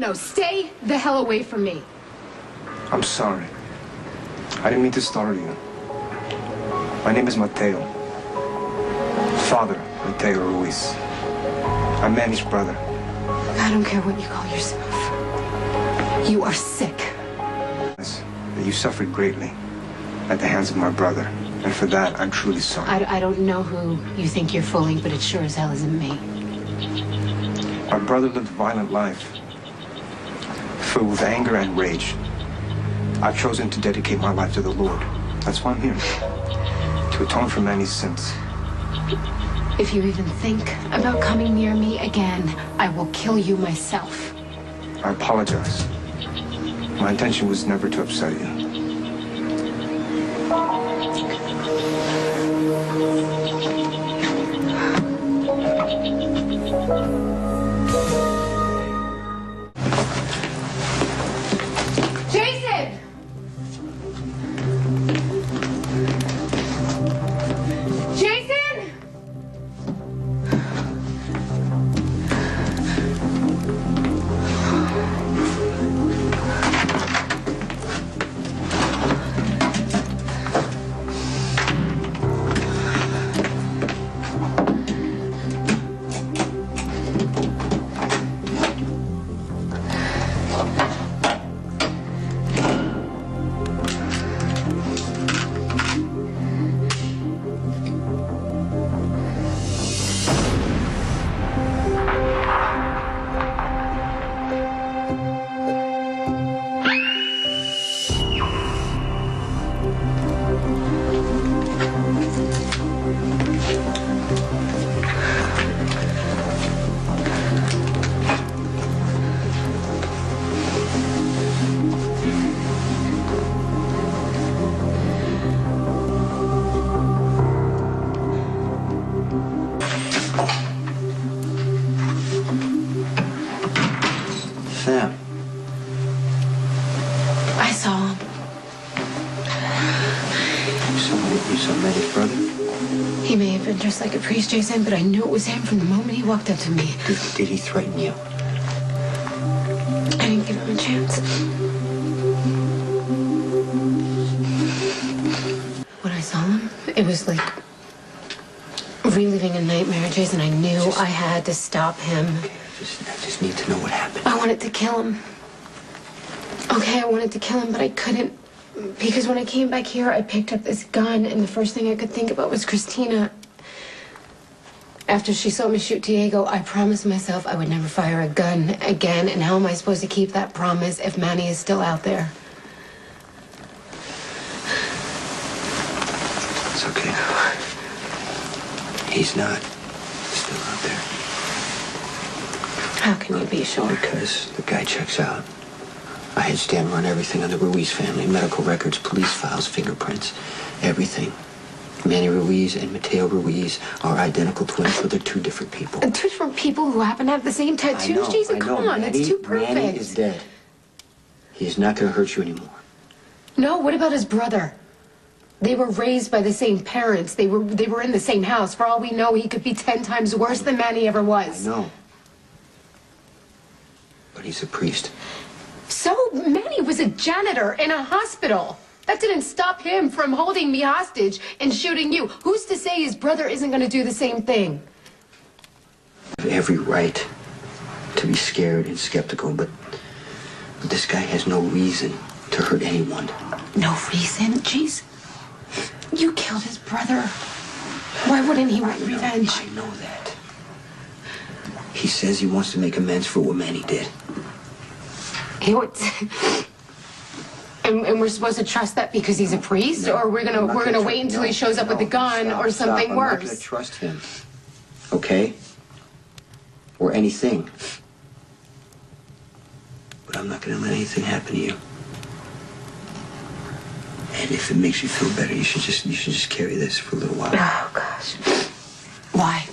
No, stay the hell away from me. I'm sorry. I didn't mean to startle you. My name is Mateo. Father Mateo Ruiz. I'm Manny's brother. I don't care what you call yourself. You are sick. That you suffered greatly at the hands of my brother. And for that, I'm truly sorry. I don't know who you think you're fooling, but it sure as hell isn't me. My brother lived a violent life, filled with anger and rage. I've chosen to dedicate my life to the Lord. That's why I'm here, to atone for Manny's sins. If you even think about coming near me again, I will kill you myself. I apologize. My intention was never to upset you. Sam. I saw him. You saw Manny's brother? He may have been dressed like a priest, Jason, but I knew it was him from the moment he walked up to me. Did he threaten you? I didn't give him a chance. When I saw him, it was like reliving a nightmare, Jason. I knew I had to stop him. Okay, I just need to know what happened. I wanted to kill him. Okay, I wanted to kill him, but I couldn't. Because when I came back here, I picked up this gun, and the first thing I could think about was Christina. After she saw me shoot Diego, I promised myself I would never fire a gun again. And how am I supposed to keep that promise if Manny is still out there? It's okay. He's not still out there. How can you be sure? Because the guy checks out. I had Stan run everything on the Ruiz family. Medical records, police files, fingerprints, everything. Manny Ruiz and Mateo Ruiz are identical twins, but they're two different people. Two different people who happen to have the same tattoos? Jason, come on, that's too perfect. Manny is dead. He is not going to hurt you anymore. No, what about his brother? They were raised by the same parents. They were in the same house. For all we know, he could be 10 times worse than Manny ever was. I know. But he's a priest. So Manny was a janitor in a hospital. That didn't stop him from holding me hostage and shooting you. Who's to say his brother isn't going to do the same thing? I have every right to be scared and skeptical, but this guy has no reason to hurt anyone. No reason? Jeez. You killed his brother. Why wouldn't he want revenge? I know that. He says he wants to make amends for what Manny did. He would. And we're supposed to trust that because he's a priest, No, or we're gonna wait until he shows up with a gun or something worse. I'm not gonna trust him. Okay? Or anything. But I'm not gonna let anything happen to you. And if it makes you feel better, you should just carry this for a little while. Oh gosh. Why?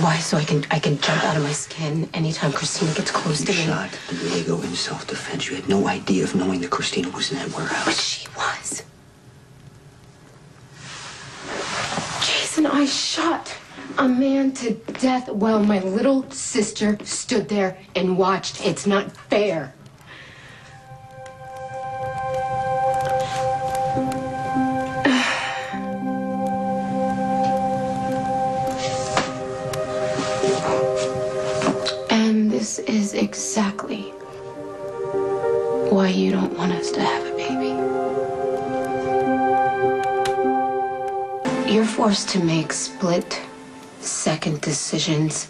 Why? So I can jump out of my skin anytime Christina gets close to me. You shot Diego in self-defense. You had no idea of knowing that Christina was in that warehouse. But she was. Jason, I shot A man to death while my little sister stood there and watched. It's not fair. And this is exactly why you don't want us to have a baby. You're forced to make split-second decisions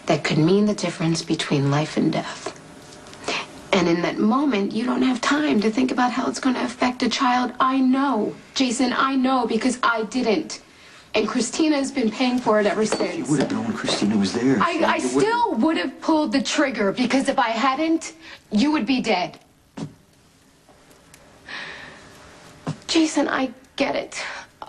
that could mean the difference between life and death. And in that moment, you don't have time to think about how it's going to affect a child. I know, Jason, I know, because I didn't. And Christina's been paying for it ever since. You would have known Christina was there. I still would have pulled the trigger, because if I hadn't, you would be dead. Jason, I get it.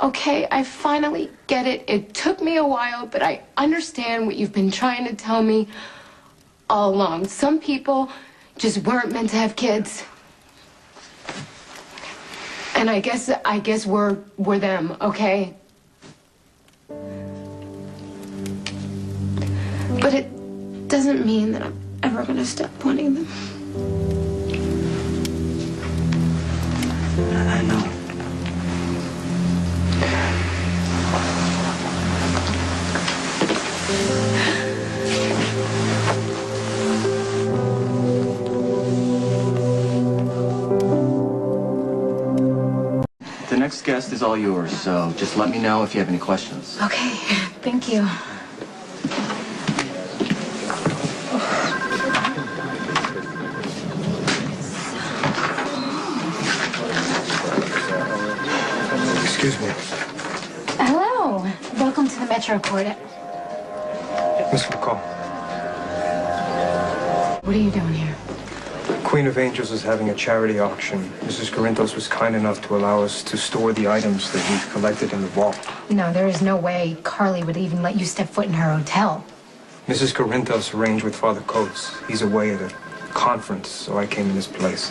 Okay, I finally get it. It took me a while, but I understand what you've been trying to tell me all along. Some people just weren't meant to have kids. And I guess we're them, okay? But it doesn't mean that I'm ever gonna stop wanting them. I know. The next guest is all yours, so just let me know if you have any questions. Okay, thank you. Excuse me. Hello. Welcome to the Metro Court. Miss McCall. What are you doing here? Queen of Angels is having a charity auction. Mrs. Corinthos was kind enough to allow us to store the items that we've collected in the vault. No, there is no way Carly would even let you step foot in her hotel. Mrs. Corinthos arranged with Father Coates. He's away at a conference, so I came in his place.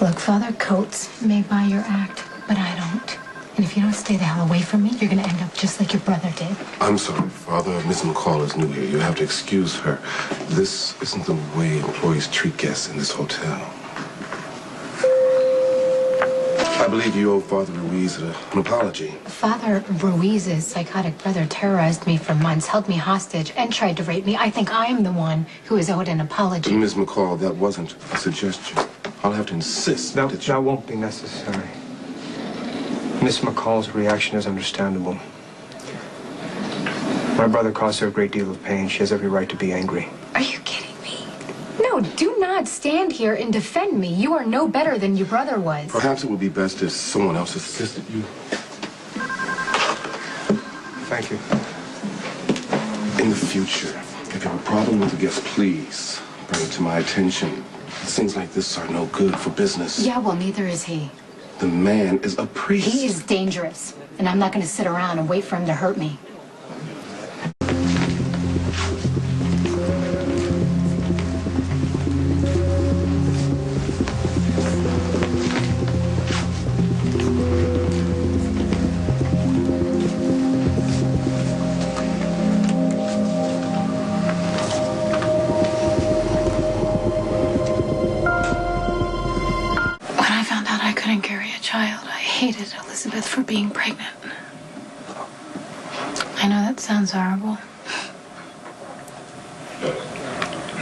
Look, Father Coates may buy your act, but I don't. And if you don't stay the hell away from me, you're gonna end up just like your brother did. I'm sorry, Father. Miss McCall is new here. You have to excuse her. This isn't the way employees treat guests in this hotel. I believe you owe Father Ruiz an apology. Father Ruiz's psychotic brother terrorized me for months, held me hostage, and tried to rape me. I think I'm the one who is owed an apology. Miss McCall, that wasn't a suggestion. I'll have to insist that you... That won't be necessary. Miss McCall's reaction is understandable. My brother caused her a great deal of pain. She has every right to be angry. Are you kidding me? No, do not stand here and defend me. You are no better than your brother was. Perhaps it would be best if someone else assisted you. Thank you. In the future, if you have a problem with the guest, please bring it to my attention. Things like this are no good for business. Yeah, well, neither is he. The man is a priest. He is dangerous, and I'm not going to sit around and wait for him to hurt me. I hated Elizabeth for being pregnant. I know that sounds horrible.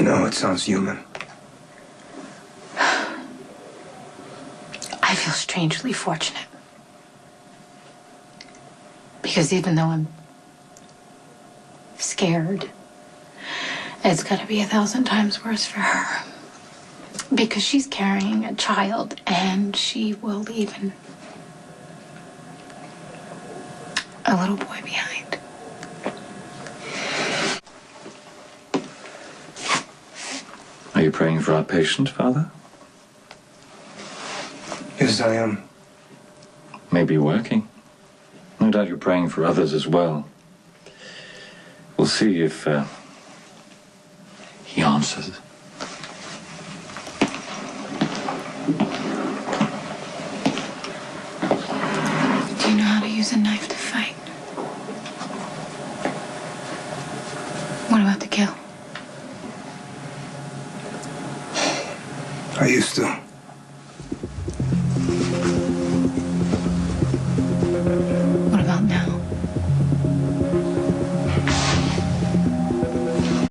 No, it sounds human. I feel strangely fortunate. Because even though I'm scared, it's got to be 1,000 times worse for her. Because she's carrying a child, and she will leave a little boy behind. Are you praying for our patient, Father? Yes, I am. Maybe working. No doubt you're praying for others as well. We'll see if he answers. Do you know how to use a knife to fight? I used to.